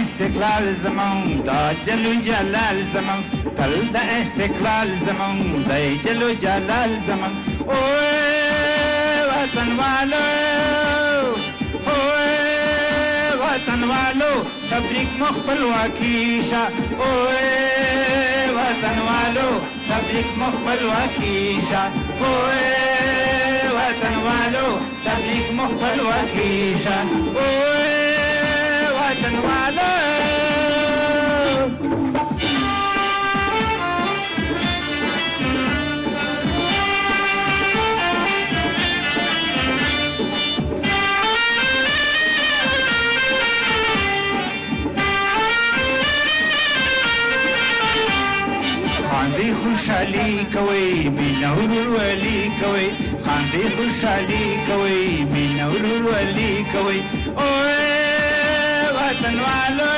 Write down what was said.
استقلال زمون دا جلو جلال زمون تل دا استقلال زمون دا جلو جلال زمون اوه وطن والو اوه وطن والو تبریک مخبلواکی شا اوه وطن والو تبریک مخبلواکی شا اوه وطن والو تبریک مخبلواکی شا اوه وطن والو خاندي خوشالي كوي من ورور ولي كوي خاندي خوشالي كوي من ورور ولي كوي اوه وطن والو